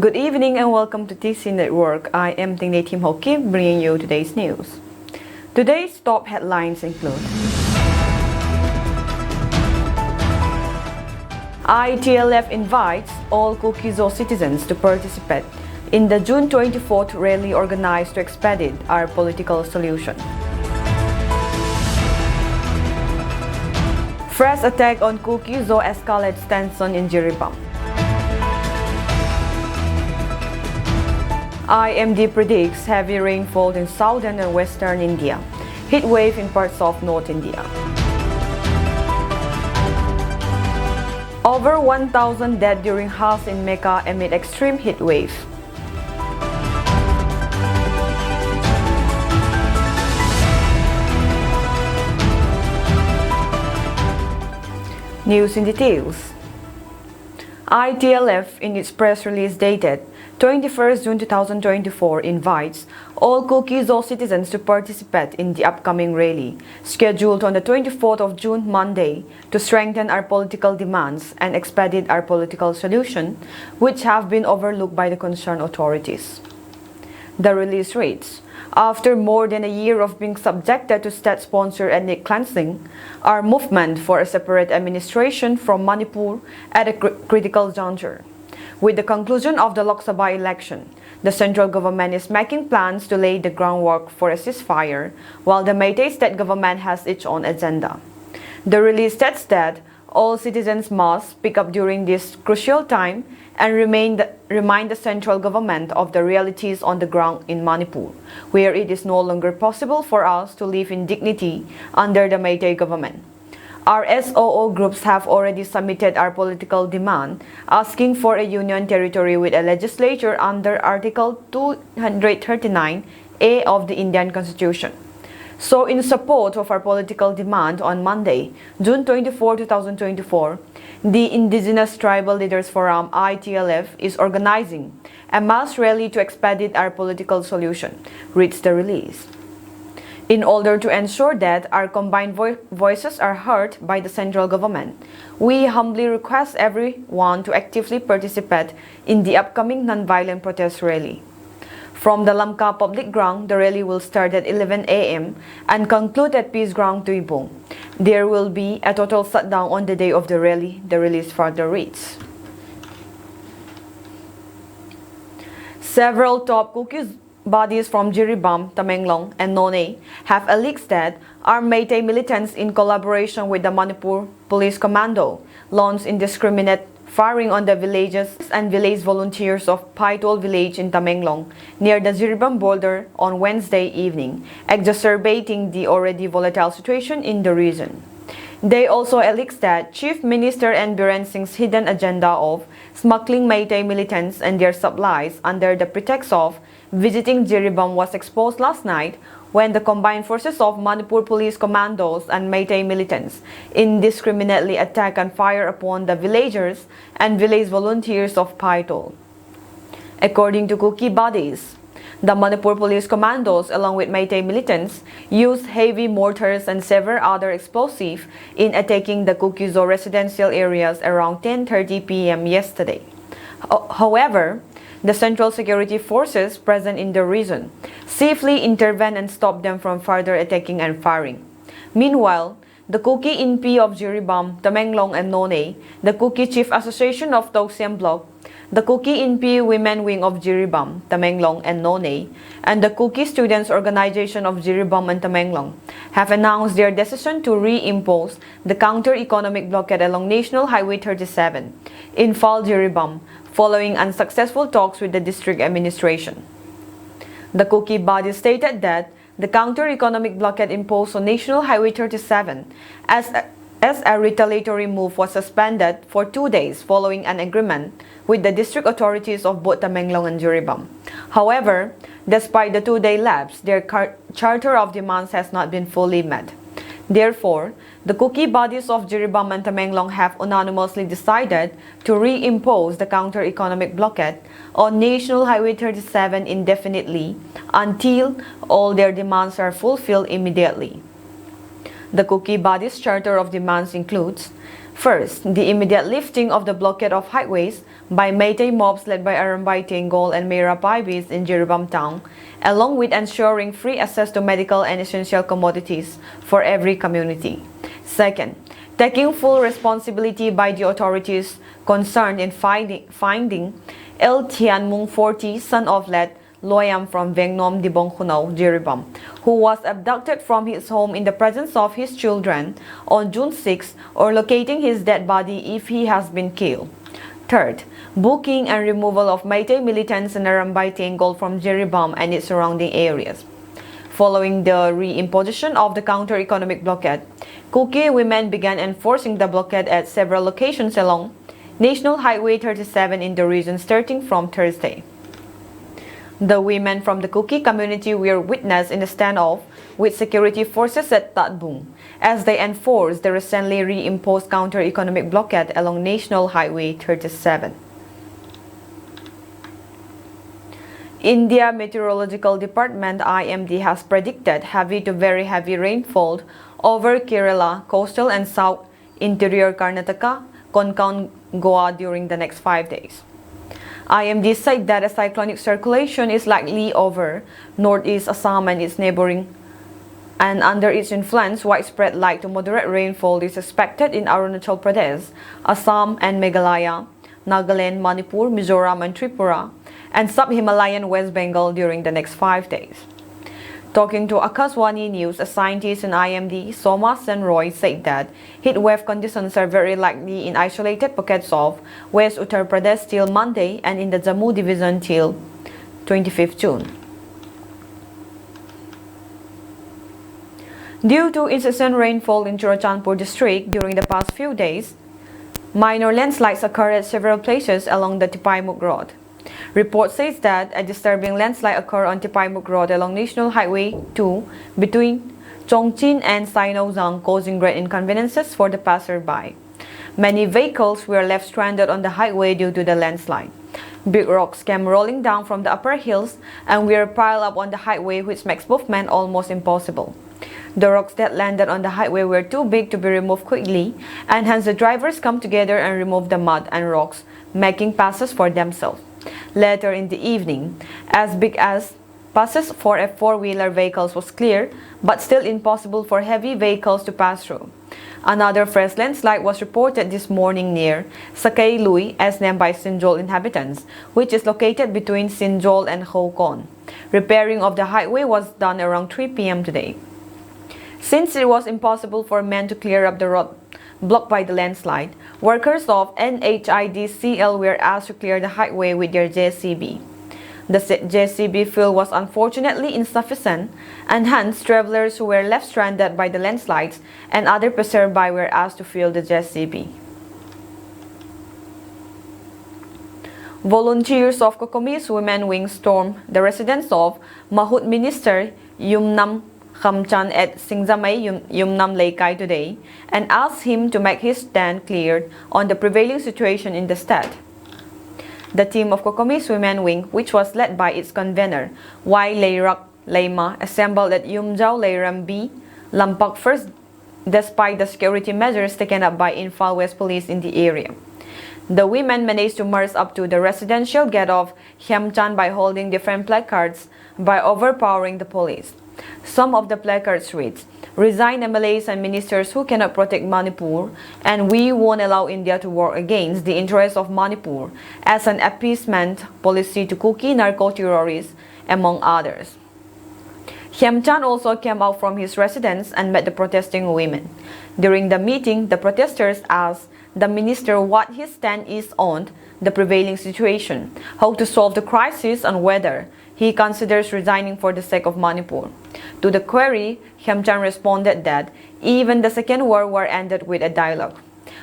Good evening and welcome to TC Network. I am Tingday Tim Hoki bringing you today's news. Today's top headlines include ITLF invites all Kuki-Zo citizens to participate in the June 24th rally organized to expedite our political solution. Fresh attack on Kuki-Zo escalates tension in Jiribam. IMD predicts heavy rainfall in southern and western India, heat wave in parts of North India. Over 1,000 dead during Hajj in Mecca amid extreme heat wave. News in details. ITLF, in its press release dated 21st June 2024, invites all Kuki-Zo citizens to participate in the upcoming rally, scheduled on the 24th of June, Monday, to strengthen our political demands and expedite our political solution, which have been overlooked by the concerned authorities. The release reads, after more than a year of being subjected to state-sponsored ethnic cleansing, our movement for a separate administration from Manipur at a critical juncture. With the conclusion of the Lok Sabha election, the central government is making plans to lay the groundwork for a ceasefire, while the Meitei state government has its own agenda. The release states that all citizens must speak up during this crucial time and remind the central government of the realities on the ground in Manipur, where it is no longer possible for us to live in dignity under the Meitei government. Our SOO groups have already submitted our political demand, asking for a union territory with a legislature under Article 239A of the Indian Constitution. So, in support of our political demand, on Monday, June 24, 2024, the Indigenous Tribal Leaders Forum ITLF is organizing a mass rally to expedite our political solution, reads the release. In order to ensure that our combined voices are heard by the central government, we humbly request everyone to actively participate in the upcoming non-violent protest rally. From the Lamka public ground, the rally will start at 11 a.m. and conclude at Peace Ground Tuibong. There will be a total shutdown on the day of the rally, the release further reads. Several top Kuki bodies from Jiribam, Tamenglong, and Noney have alleged that armed Meitei militants, in collaboration with the Manipur Police Commando, launched indiscriminate firing on the villages and village volunteers of Paitol village in Tamenglong near the Jiribam border on Wednesday evening, exacerbating the already volatile situation in the region. They also alleged that Chief Minister N. Biren Singh's hidden agenda of smuggling Meitei militants and their supplies under the pretext of visiting Jiribam was exposed last night when the combined forces of Manipur Police Commandos and Meitei militants indiscriminately attack and fire upon the villagers and village volunteers of Paitol. According to Kuki bodies, the Manipur Police Commandos, along with Meitei militants, used heavy mortars and several other explosives in attacking the Kuki-Zo residential areas around 10:30 p.m. yesterday. However, the Central Security Forces present in the region safely intervened and stopped them from further attacking and firing. Meanwhile, the Kuki NP of Jiribam, Tamenglong, and Noney, the Kuki Chief Association of Tausiam Block, the Kuki NP Women Wing of Jiribam, Tamenglong, and Noney, and the Kuki Students Organization of Jiribam and Tamenglong have announced their decision to reimpose the counter-economic blockade along National Highway 37 in Fal Jiribam, following unsuccessful talks with the district administration. The Kuki body stated that the counter-economic blockade imposed on National Highway 37 as a retaliatory move was suspended for 2 days following an agreement with the district authorities of both Tamenglong and Jiribam. However, despite the 2-day lapse, their charter of demands has not been fully met. Therefore, the Kuki bodies of Jiribam and Tamenglong have unanimously decided to reimpose the counter-economic blockade on National Highway 37 indefinitely until all their demands are fulfilled immediately. The Kuki bodies' charter of demands includes First, the immediate lifting of the blockade of highways by Meitei mobs led by Arambay Tinggol and Meira Paibis in Jiribam town, along with ensuring free access to medical and essential commodities for every community. Second, taking full responsibility by the authorities concerned in finding El Tian Mung 40, son of Let Loyam from Vengnom Dibong Khunau, Jiribam, who was abducted from his home in the presence of his children on June 6, or locating his dead body if he has been killed. Third, booking and removal of Meitei militants and Arambay Tinggol from Jiribam and its surrounding areas. Following the reimposition of the counter-economic blockade, Kuki women began enforcing the blockade at several locations along National Highway 37 in the region starting from Thursday. The women from the Kuki community were witness in a standoff with security forces at Tatbung as they enforced the recently reimposed counter-economic blockade along National Highway 37. India Meteorological Department IMD has predicted heavy to very heavy rainfall over Kerala, coastal and south interior Karnataka, Konkan, Goa during the next 5 days. IMD said that a cyclonic circulation is likely over northeast Assam and its neighboring, and under its influence, widespread light to moderate rainfall is expected in Arunachal Pradesh, Assam and Meghalaya, Nagaland, Manipur, Mizoram and Tripura, and sub-Himalayan West Bengal during the next 5 days. Talking to Akaswani News, a scientist in IMD, Soma Senroy, said that heatwave conditions are very likely in isolated pockets of West Uttar Pradesh till Monday and in the Jammu division till 25th June. Due to incessant rainfall in Churachandpur district during the past few days, minor landslides occurred at several places along the Tipaimuk Road. Report says that a disturbing landslide occurred on Tipaimuk Road along National Highway 2 between Chongqing and Sainauzang, causing great inconveniences for the passerby. Many vehicles were left stranded on the highway due to the landslide. Big rocks came rolling down from the upper hills and were piled up on the highway, which makes movement almost impossible. The rocks that landed on the highway were too big to be removed quickly, and hence the drivers come together and remove the mud and rocks, making passes for themselves. Later in the evening, as big as passes for a four-wheeler vehicles was clear, but still impossible for heavy vehicles to pass through. Another fresh landslide was reported this morning near Sakai Lui, as named by Sinjol inhabitants, which is located between Sinjol and Hokon. Repairing of the highway was done around 3 p.m. today. Since it was impossible for men to clear up the road blocked by the landslide, workers of NHIDCL were asked to clear the highway with their JCB. The JCB fuel was unfortunately insufficient, and hence travelers who were left stranded by the landslides and other passersby were asked to fuel the JCB. Volunteers of Kokomis Women Wing stormed the residence of Mahut Minister Yumnam Khamchan at Singzamay, Yumnam Laikai today and asked him to make his stand clear on the prevailing situation in the state. The team of Kokomis Women Wing, which was led by its convener, Y. Leirak Leima, assembled at Yumjao Leiram B. Lampak first, despite the security measures taken up by Infal West Police in the area. The women managed to march up to the residential gate of Khamchan by holding different placards by overpowering the police. Some of the placards read, "Resign MLAs and ministers who cannot protect Manipur, and we won't allow India to work against the interests of Manipur as an appeasement policy to Kuki narco-terrorists," among others. Khamchan also came out from his residence and met the protesting women. During the meeting, the protesters asked the minister what his stand is on the prevailing situation, how to solve the crisis, and whether he considers resigning for the sake of Manipur. To the query, Khamchan responded that even the Second World War ended with a dialogue.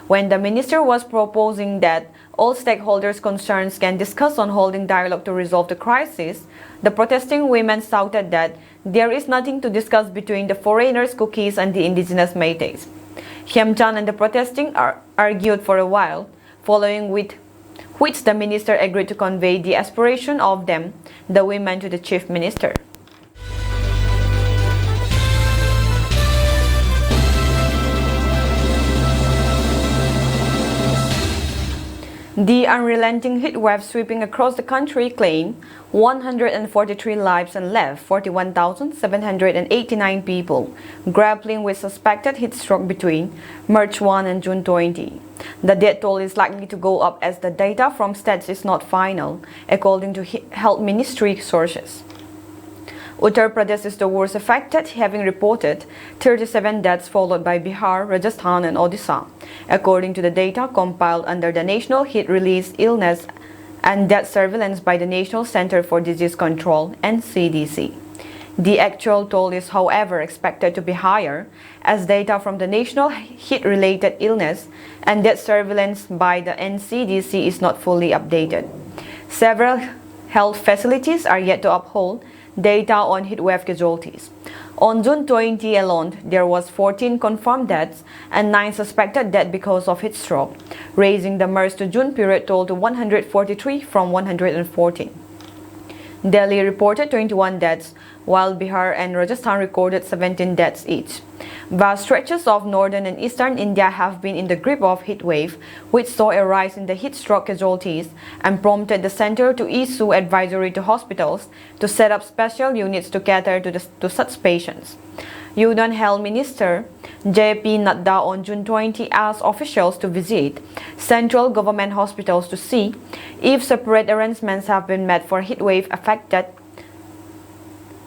When the minister was proposing that all stakeholders' concerns can discuss on holding dialogue to resolve the crisis, the protesting women shouted that there is nothing to discuss between the foreigners, Kukis, and the indigenous Meiteis. Khamchan and the protesting argued for a while, following which the minister agreed to convey the aspiration of them, the women, to the chief minister. The unrelenting heatwave sweeping across the country claimed 143 lives and left 41,789 people grappling with suspected heat stroke between March 1 and June 20. The death toll is likely to go up as the data from stats is not final, according to health ministry sources. Uttar Pradesh is the worst affected, having reported 37 deaths, followed by Bihar, Rajasthan and Odisha, according to the data compiled under the National Heat Release Illness and Death Surveillance by the National Center for Disease Control (NCDC). The actual toll is, however, expected to be higher, as data from the National Heat-Related Illness and Death Surveillance by the NCDC is not fully updated. Several health facilities are yet to uphold data on heatwave casualties. On June 20 alone, there was 14 confirmed deaths and 9 suspected deaths because of heat stroke, raising the March to June period toll to 143 from 114. Delhi reported 21 deaths, while Bihar and Rajasthan recorded 17 deaths each. Vast stretches of northern and eastern India have been in the grip of heat wave, which saw a rise in the heat stroke casualties and prompted the center to issue advisory to hospitals to set up special units to cater to such patients. Union Health Minister J.P. Naga on June 20 asked officials to visit central government hospitals to see if separate arrangements have been made for heatwave affected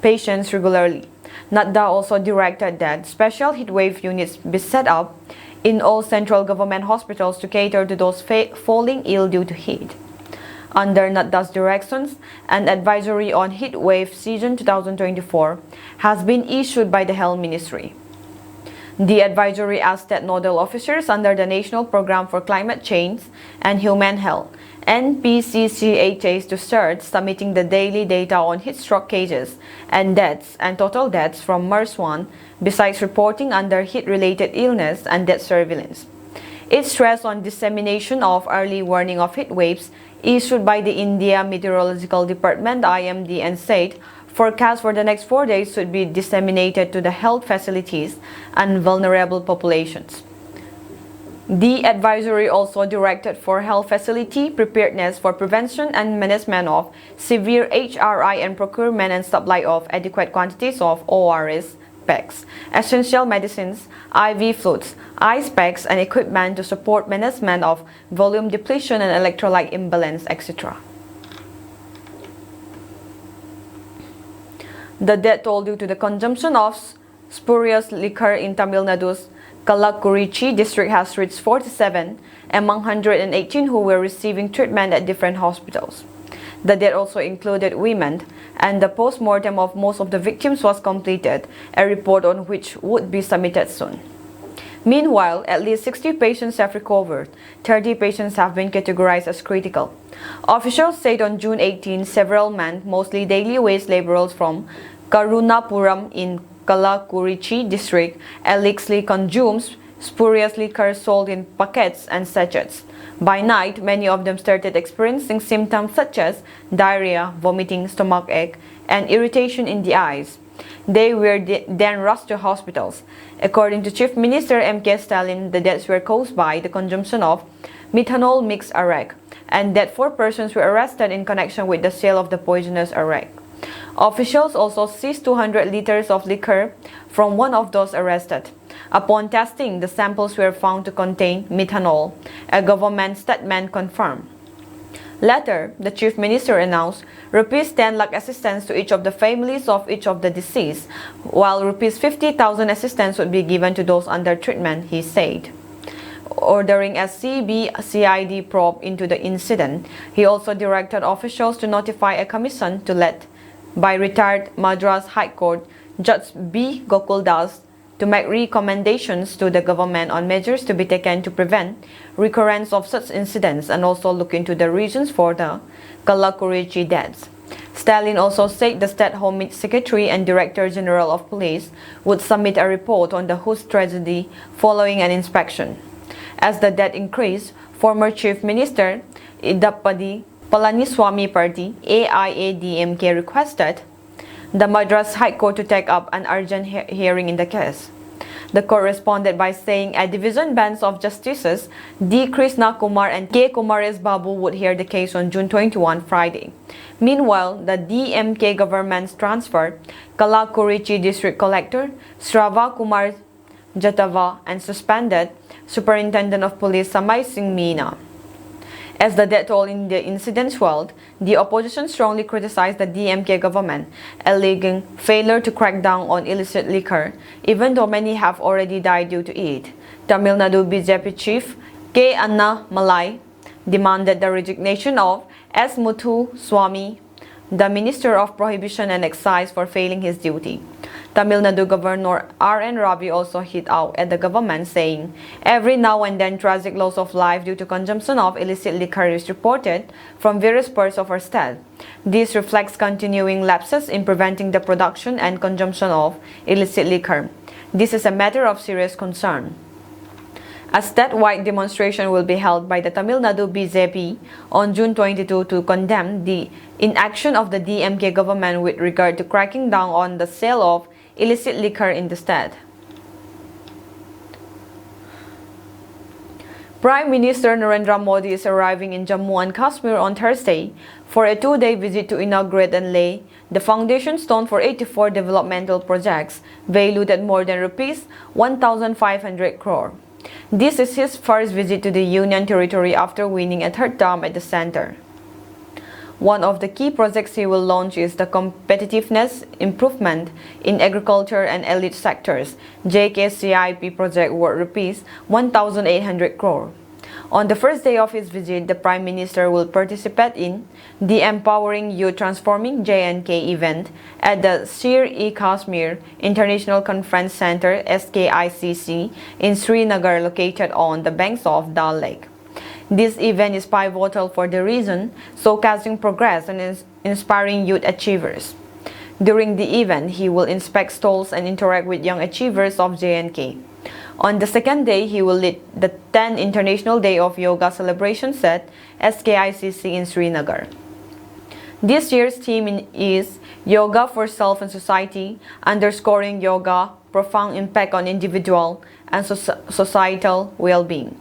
patients regularly. Naga also directed that special heatwave units be set up in all central government hospitals to cater to those falling ill due to heat. Under Naga's directions, an advisory on heatwave season 2024 has been issued by the Health Ministry. The advisory asked that nodal officers under the National Program for Climate Change and Human Health (NPCCHAs) to start submitting the daily data on heat stroke cases and deaths and total deaths from March 1, besides reporting under heat-related illness and death surveillance. It stressed on dissemination of early warning of heat waves issued by the India Meteorological Department (IMD) and said forecasts for the next 4 days should be disseminated to the health facilities and vulnerable populations. The advisory also directed for health facility preparedness for prevention and management of severe HRI and procurement and supply of adequate quantities of ORS packs, essential medicines, IV fluids, ice packs, and equipment to support management of volume depletion and electrolyte imbalance, etc. The death toll due to the consumption of spurious liquor in Tamil Nadu's Kallakurichi district has reached 47 among 118 who were receiving treatment at different hospitals. The death also included women, and the post-mortem of most of the victims was completed, a report on which would be submitted soon. Meanwhile, at least 60 patients have recovered. 30 patients have been categorized as critical. Officials said on June 18 several men, mostly daily wage laborers from Karunapuram in Kallakurichi district, allegedly consumes spurious liquor sold in packets and sachets. By night, many of them started experiencing symptoms such as diarrhea, vomiting, stomachache, and irritation in the eyes. They were then rushed to hospitals. According to Chief Minister M.K. Stalin, the deaths were caused by the consumption of methanol mixed arrack, and that 4 persons were arrested in connection with the sale of the poisonous arrack. Officials also seized 200 liters of liquor from one of those arrested. Upon testing, the samples were found to contain methanol, a government statement confirmed. Later, the Chief Minister announced Rs 10 lakh assistance to each of the families of each of the deceased, while Rs 50,000 assistance would be given to those under treatment, he said. Ordering a CBCID probe into the incident, he also directed officials to notify a commission to let by retired Madras High Court Judge B. Gokul Das to make recommendations to the government on measures to be taken to prevent recurrence of such incidents and also look into the reasons for the Kallakurichi deaths. Stalin also said the State Home Secretary and Director General of Police would submit a report on the Hajj tragedy following an inspection. As the death increased, former Chief Minister Edappadi Palaniswamy Party AIADMK requested the Madras High Court to take up an urgent hearing in the case. The court responded by saying a division bench of Justices D. Krishna Kumar and K. Kumares Babu would hear the case on June 21, Friday. Meanwhile, the DMK government's transferred Kalakurchi District Collector Srava Kumar Jatava and suspended Superintendent of Police Samay Singh Meena. As the death toll in the incident swelled, the opposition strongly criticized the DMK government, alleging failure to crack down on illicit liquor, even though many have already died due to it. Tamil Nadu BJP chief K. Anna Malai demanded the resignation of S. Muthu Swamy, the Minister of Prohibition and Excise, for failing his duty. Tamil Nadu Governor R.N. Ravi also hit out at the government, saying, "Every now and then tragic loss of life due to consumption of illicit liquor is reported from various parts of our state. This reflects continuing lapses in preventing the production and consumption of illicit liquor. This is a matter of serious concern." A statewide demonstration will be held by the Tamil Nadu BJP on June 22 to condemn the inaction of the DMK government with regard to cracking down on the sale of illicit liquor in the state. Prime Minister Narendra Modi is arriving in Jammu and Kashmir on Thursday for a two-day visit to inaugurate and lay the foundation stone for 84 developmental projects valued at more than Rs 1,500 crore. This is his first visit to the Union Territory after winning a third term at the center. One of the key projects he will launch is the Competitiveness Improvement in Agriculture and Elite Sectors JKCIP project worth Rs 1,800 crore. On the first day of his visit, the Prime Minister will participate in the Empowering Youth Transforming J&K event at the Sher-e-Kashmir International Conference Center SKICC in Srinagar, located on the banks of Dal Lake. This event is pivotal for the region, showcasing progress and inspiring youth achievers. During the event, he will inspect stalls and interact with young achievers of J&K. On the second day, he will lead the 10th International Day of Yoga celebrations at SKICC in Srinagar. This year's theme is Yoga for Self and Society, underscoring yoga's profound impact on individual and societal well-being.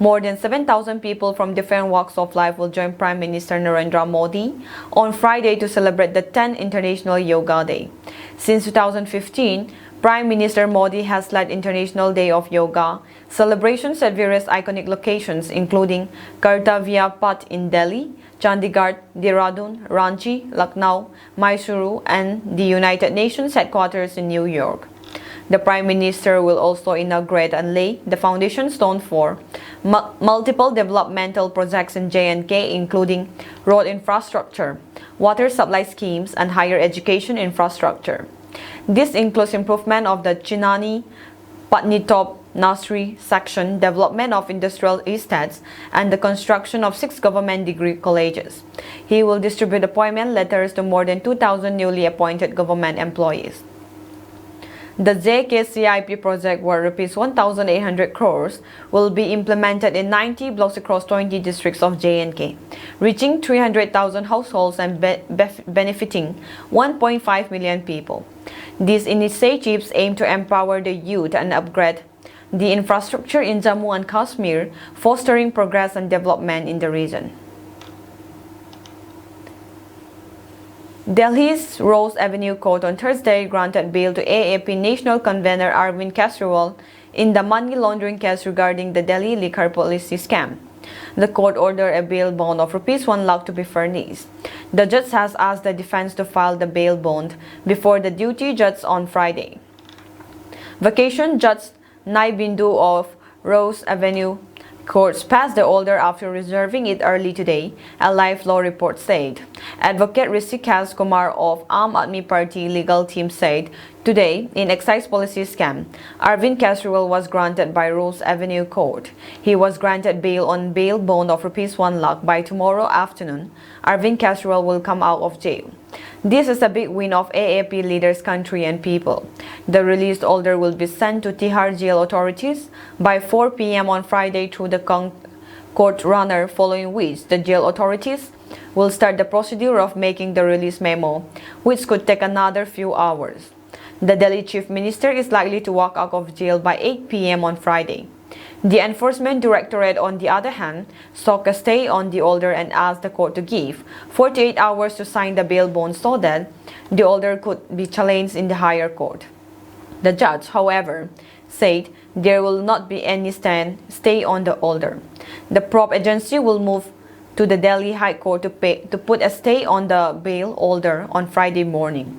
More than 7,000 people from different walks of life will join Prime Minister Narendra Modi on Friday to celebrate the 10th International Yoga Day. Since 2015, Prime Minister Modi has led International Day of Yoga celebrations at various iconic locations including Kartavya Path in Delhi, Chandigarh, Dehradun, Ranchi, Lucknow, Mysuru, and the United Nations headquarters in New York. The Prime Minister will also inaugurate and lay the foundation stone for multiple developmental projects in J&K, including road infrastructure, water supply schemes, and higher education infrastructure. This includes improvement of the Chinani Patnitop Nasri section, development of industrial estates, and the construction of 6 government degree colleges. He will distribute appointment letters to more than 2,000 newly appointed government employees. The JKCIP project, worth Rs 1,800 crores, will be implemented in 90 blocks across 20 districts of J&K, reaching 300,000 households and benefiting 1.5 million people. These initiatives aim to empower the youth and upgrade the infrastructure in Jammu and Kashmir, fostering progress and development in the region. Delhi's Rose Avenue Court on Thursday granted bail to AAP National Convener Arvind Kejriwal in the money laundering case regarding the Delhi liquor policy scam. The court ordered a bail bond of Rs 1 lakh to be furnished. The judge has asked the defense to file the bail bond before the duty judge on Friday. Vacation Judge Nai Bindu of Rose Avenue Courts passed the order after reserving it early today, a Life Law report said. Advocate Rishikesh Kumar of Aam Aadmi Party legal team said today, in excise policy scam, Arvind Kejriwal was granted by Rose Avenue Court. He was granted bail on bail bond of Rs 1 lakh. By tomorrow afternoon, Arvind Kejriwal will come out of jail. This is a big win of AAP leaders, country and people. The released order will be sent to Tihar jail authorities by 4 p.m. on Friday through the court runner, following which the jail authorities will start the procedure of making the release memo, which could take another few hours. The Delhi chief minister is likely to walk out of jail by 8 p.m. on Friday. The Enforcement Directorate, on the other hand, sought a stay on the order and asked the court to give 48 hours to sign the bail bond so that the order could be challenged in the higher court. The judge, however, said there will not be any stay on the order. The probe agency will move to the Delhi High Court to put a stay on the bail order on Friday morning.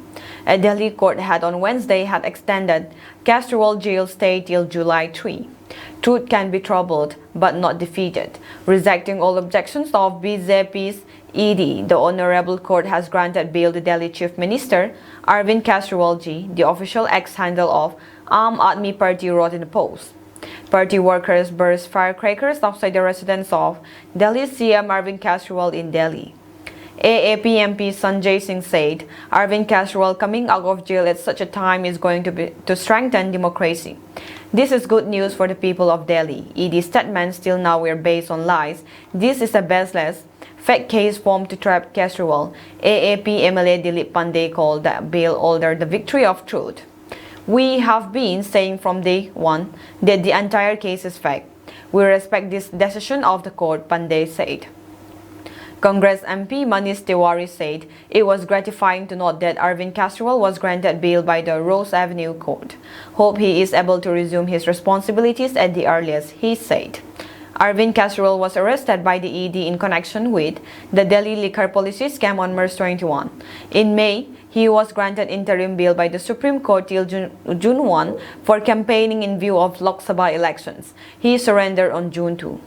A Delhi court on Wednesday had extended Kejriwal jail stay till July 3. Truth can be troubled but not defeated. Rejecting all objections of BJP's ED, the Honorable Court has granted bail to Delhi Chief Minister Arvind Kejriwal, the official ex-handle of Aam Aadmi Party wrote in a post. Party workers burst firecrackers outside the residence of Delhi CM Arvind Kejriwal in Delhi. AAP MP Sanjay Singh said Arvind Kejriwal coming out of jail at such a time is going to strengthen democracy. This is good news for the people of Delhi. ED statements till now were based on lies. This is a baseless, fake case formed to trap Kejriwal. AAP MLA Dilip Pandey called the bail order the victory of truth. We have been saying from day one that the entire case is fake. We respect this decision of the court, Pandey said. Congress MP Manish Tiwari said it was gratifying to note that Arvind Kejriwal was granted bail by the Rose Avenue Court. Hope he is able to resume his responsibilities at the earliest, he said. Arvind Kejriwal was arrested by the ED in connection with the Delhi liquor policy scam on March 21. In May, he was granted interim bail by the Supreme Court till June 1 for campaigning in view of Lok Sabha elections. He surrendered on June 2.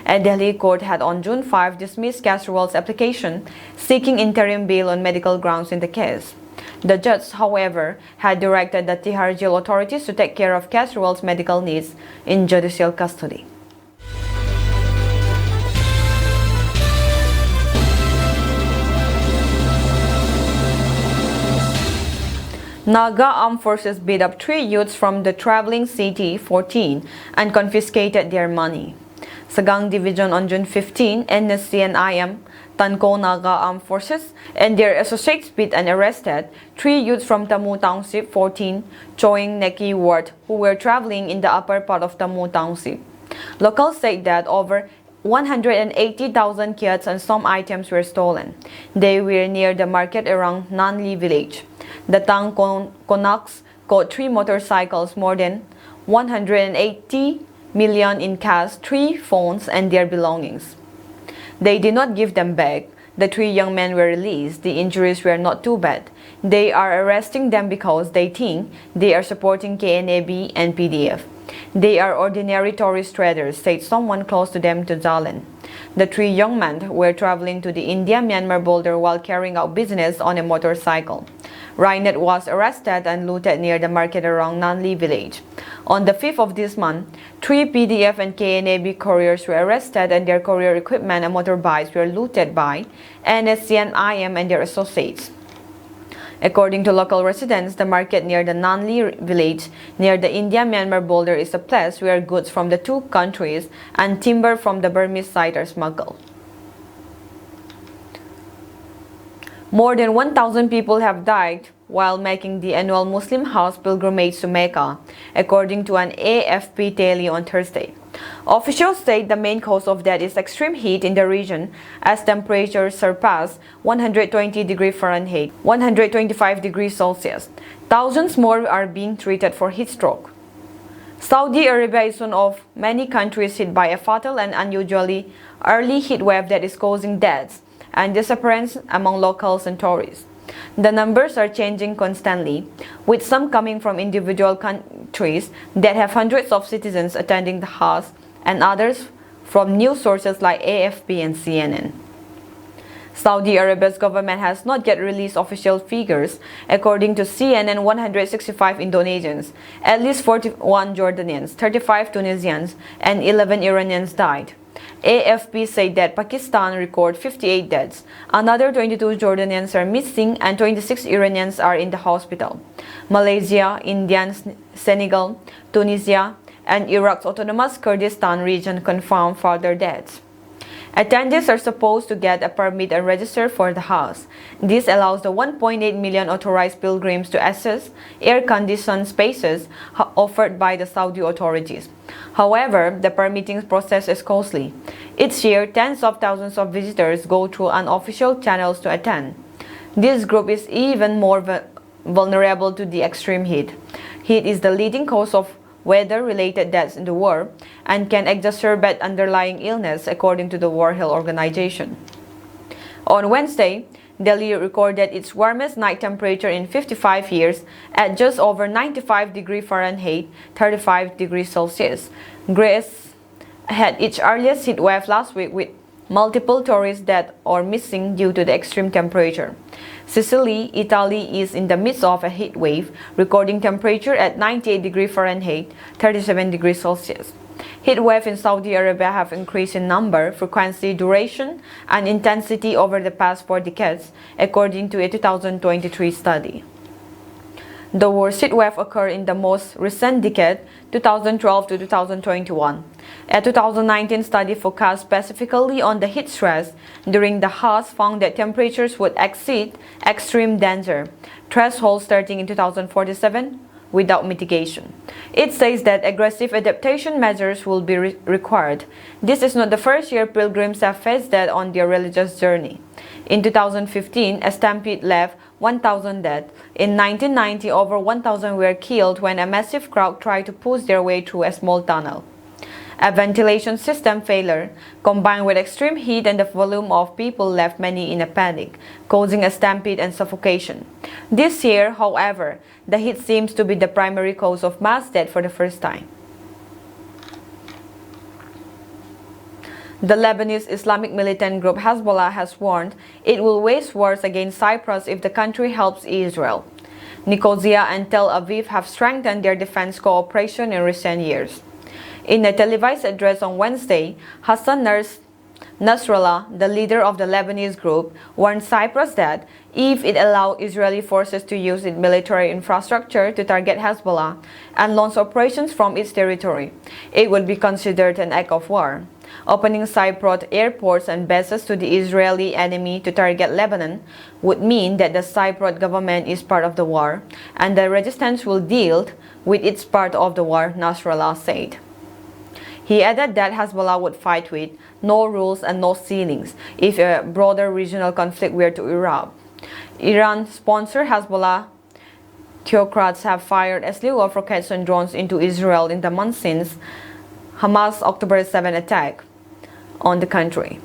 A Delhi court had on June 5 dismissed Kejriwal's application seeking interim bail on medical grounds in the case. The judge, however, had directed the Tihar jail authorities to take care of Kejriwal's medical needs in judicial custody. Naga armed forces beat up 3 youths from the traveling CT-14 and confiscated their money. Sagang Division on June 15, NSC and IM, Tanko Naga Armed Forces and their associates beat and arrested 3 youths from Tamu Township 14, Choing Neki Ward, who were traveling in the upper part of Tamu Township. Locals said that over 180,000 kyats and some items were stolen. They were near the market around Nanli village. The Tang Konaks caught 3 motorcycles, more than 180 million in cash, 3 phones and their belongings. They did not give them back. The 3 young men were released. The injuries were not too bad. They are arresting them because they think they are supporting KNAB and PDF. They are ordinary tourist traders, said someone close to them to Jalan. The 3 young men were traveling to the India-Myanmar border while carrying out business on a motorcycle. Rainet was arrested and looted near the market around Nanli village. On the 5th of this month, 3 PDF and KNAB couriers were arrested and their courier equipment and motorbikes were looted by NSC and IM and their associates. According to local residents, the market near the Nanli village near the India-Myanmar border is a place where goods from the 2 countries and timber from the Burmese side are smuggled. More than 1,000 people have died while making the annual Muslim Hajj pilgrimage to Mecca, according to an AFP tally on Thursday. Officials say the main cause of that is extreme heat in the region as temperatures surpass 120 degrees Fahrenheit, 125 degrees Celsius. Thousands more are being treated for heat stroke. Saudi Arabia is one of many countries hit by a fatal and unusually early heat wave that is causing deaths and disappearance among locals and tourists. The numbers are changing constantly, with some coming from individual countries that have hundreds of citizens attending the Hajj and others from news sources like AFP and CNN. Saudi Arabia's government has not yet released official figures. According to CNN, 165 Indonesians, at least 41 Jordanians, 35 Tunisians, and 11 Iranians died. AFP said that Pakistan recorded 58 deaths. Another 22 Jordanians are missing and 26 Iranians are in the hospital. Malaysia, India, Senegal, Tunisia, and Iraq's autonomous Kurdistan region confirmed further deaths. Attendees are supposed to get a permit and register for the Hajj. This allows the 1.8 million authorized pilgrims to access air-conditioned spaces offered by the Saudi authorities. However, the permitting process is costly. Each year, tens of thousands of visitors go through unofficial channels to attend. This group is even more vulnerable to the extreme heat. Heat is the leading cause of weather-related deaths in the world and can exacerbate underlying illness, according to the World Health Organization. On Wednesday, Delhi recorded its warmest night temperature in 55 years at just over 95 degrees Fahrenheit, 35 degrees Celsius. Greece had its earliest heat wave last week, with multiple tourists dead or missing due to the extreme temperature. Sicily, Italy, is in the midst of a heat wave, recording temperature at 98 degrees Fahrenheit, 37 degrees Celsius. Heat waves in Saudi Arabia have increased in number, frequency, duration, and intensity over the past 4 decades, according to a 2023 study. The worst heat wave occurred in the most recent decade, 2012 to 2021. A 2019 study focused specifically on the heat stress during the Hajj found that temperatures would exceed extreme danger thresholds starting in 2047 without mitigation. It says that aggressive adaptation measures will be required. This is not the first year pilgrims have faced that on their religious journey. In 2015, a stampede left 1,000 dead. In 1990, over 1,000 were killed when a massive crowd tried to push their way through a small tunnel. A ventilation system failure, combined with extreme heat and the volume of people, left many in a panic, causing a stampede and suffocation. This year, however, the heat seems to be the primary cause of mass death for the first time. The Lebanese Islamic militant group Hezbollah has warned it will wage wars against Cyprus if the country helps Israel. Nicosia and Tel Aviv have strengthened their defense cooperation in recent years. In a televised address on Wednesday, Hassan Nasrallah, the leader of the Lebanese group, warned Cyprus that if it allowed Israeli forces to use its military infrastructure to target Hezbollah and launch operations from its territory, it would be considered an act of war. Opening Cypriot airports and bases to the Israeli enemy to target Lebanon would mean that the Cypriot government is part of the war, and the resistance will deal with its part of the war, Nasrallah said. He added that Hezbollah would fight with no rules and no ceilings if a broader regional conflict were to erupt. Iran-sponsored Hezbollah theocrats have fired a slew of rockets and drones into Israel in the months since Hamas' October 7 attack on the country.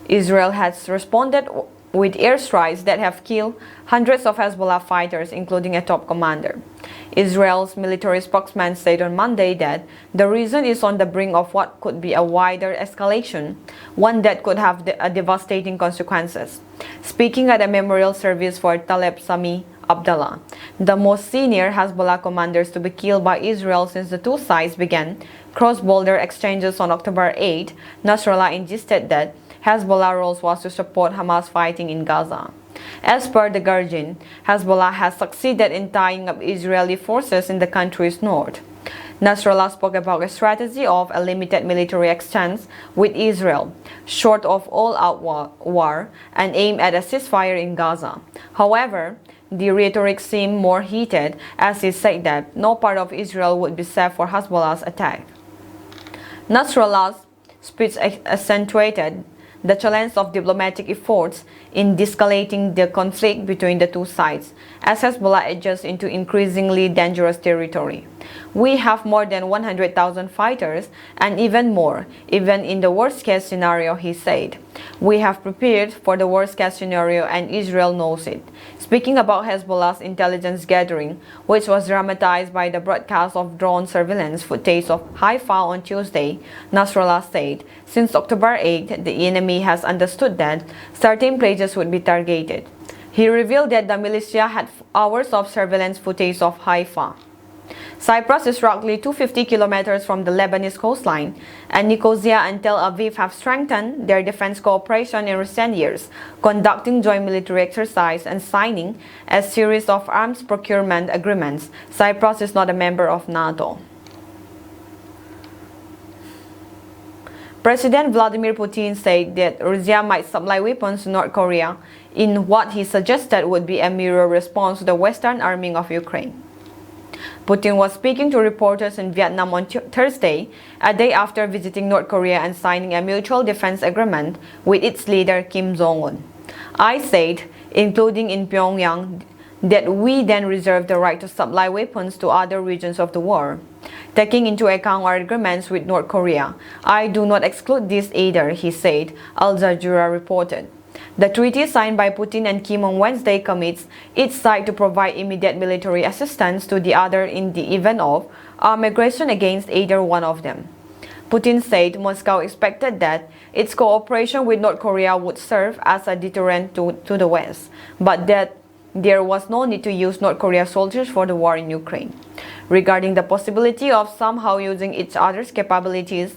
Israel has responded with airstrikes that have killed hundreds of Hezbollah fighters, including a top commander. Israel's military spokesman said on Monday that the region is on the brink of what could be a wider escalation, one that could have devastating consequences. Speaking at a memorial service for Taleb Sami Abdallah, the most senior Hezbollah commanders to be killed by Israel since the two sides began cross-border exchanges on October 8, Nasrallah insisted that Hezbollah's role was to support Hamas fighting in Gaza. As per The Guardian, Hezbollah has succeeded in tying up Israeli forces in the country's north. Nasrallah spoke about a strategy of a limited military exchange with Israel, short of all-out war, and aimed at a ceasefire in Gaza. However, the rhetoric seemed more heated as he said that no part of Israel would be safe for Hezbollah's attack. Nasrallah's speech accentuated the challenge of diplomatic efforts in de-escalating the conflict between the two sides as Hezbollah edges into increasingly dangerous territory. We have more than 100,000 fighters and even more, even in the worst-case scenario, he said. We have prepared for the worst-case scenario and Israel knows it. Speaking about Hezbollah's intelligence gathering, which was dramatized by the broadcast of drone surveillance footage of Haifa on Tuesday, Nasrallah said, since October 8, the enemy has understood that certain places would be targeted. He revealed that the militia had hours of surveillance footage of Haifa. Cyprus is roughly 250 kilometers from the Lebanese coastline, and Nicosia and Tel Aviv have strengthened their defense cooperation in recent years, conducting joint military exercises and signing a series of arms procurement agreements. Cyprus is not a member of NATO. President Vladimir Putin said that Russia might supply weapons to North Korea in what he suggested would be a mirror response to the Western arming of Ukraine. Putin was speaking to reporters in Vietnam on Thursday, a day after visiting North Korea and signing a mutual defense agreement with its leader Kim Jong-un. I said, including in Pyongyang, that we then reserve the right to supply weapons to other regions of the world. Taking into account our agreements with North Korea, I do not exclude this either, he said, Al Jazeera reported. The treaty signed by Putin and Kim on Wednesday commits each side to provide immediate military assistance to the other in the event of armed aggression against either one of them. Putin said Moscow expected that its cooperation with North Korea would serve as a deterrent to the West, but that there was no need to use North Korea soldiers for the war in Ukraine. Regarding the possibility of somehow using each other's capabilities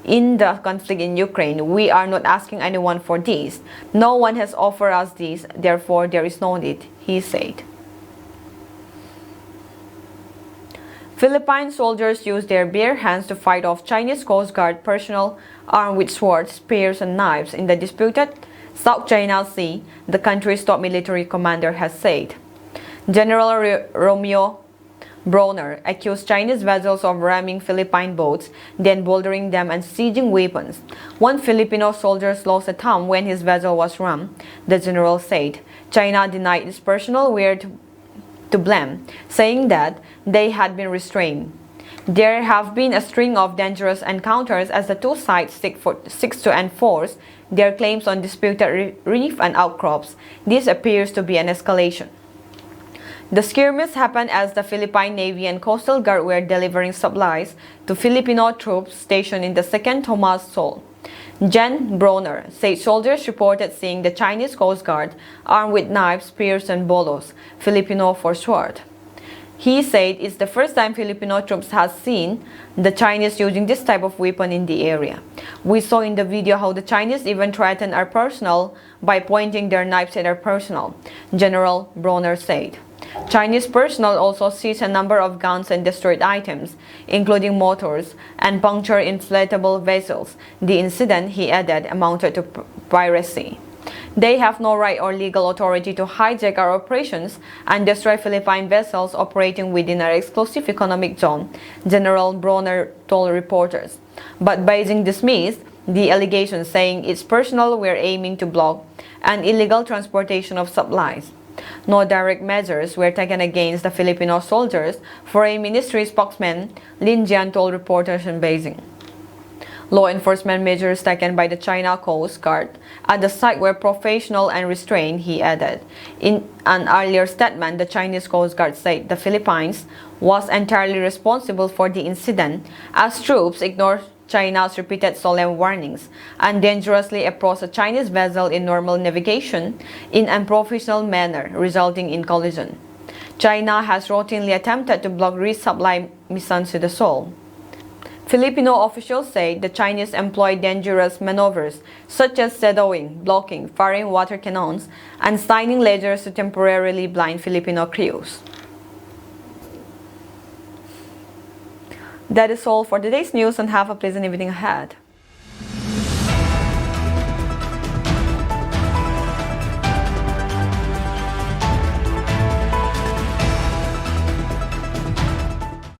in the conflict in Ukraine, we are not asking anyone for this. No one has offered us this, therefore there is no need, he said. Philippine soldiers used their bare hands to fight off Chinese Coast Guard personnel armed with swords, spears, and knives in the disputed South China Sea, the country's top military commander has said. General Romeo Bronner accused Chinese vessels of ramming Philippine boats, then bouldering them and seizing weapons. One Filipino soldier lost a thumb when his vessel was rammed, the general said. China denied its personnel were to blame, saying that they had been restrained. There have been a string of dangerous encounters as the two sides seek to enforce their claims on disputed reef and outcrops. This appears to be an escalation. The skirmish happened as the Philippine Navy and Coastal Guard were delivering supplies to Filipino troops stationed in the 2nd Thomas Sol. Jen Bronner said soldiers reported seeing the Chinese Coast Guard armed with knives, spears, and bolos, Filipino for sword. He said it's the first time Filipino troops have seen the Chinese using this type of weapon in the area. We saw in the video how the Chinese even threatened our personnel by pointing their knives at our personnel, General Bronner said. Chinese personnel also seized a number of guns and destroyed items, including motors and punctured inflatable vessels. The incident, he added, amounted to piracy. They have no right or legal authority to hijack our operations and destroy Philippine vessels operating within our exclusive economic zone, General Bronner told reporters. But Beijing dismissed the allegation, saying its personnel were aiming to block an illegal transportation of supplies. No direct measures were taken against the Filipino soldiers, Foreign Ministry spokesman Lin Jian told reporters in Beijing. Law enforcement measures taken by the China Coast Guard at the site were professional and restrained, he added. In an earlier statement, the Chinese Coast Guard said the Philippines was entirely responsible for the incident as troops ignored China's repeated solemn warnings and dangerously approached a Chinese vessel in normal navigation in an unprofessional manner, resulting in collision. China has routinely attempted to block resupply missions to the Seoul. Filipino officials say the Chinese employed dangerous maneuvers such as shadowing, blocking, firing water cannons, and signing lasers to temporarily blind Filipino crews. That is all for today's news, and have a pleasant evening ahead.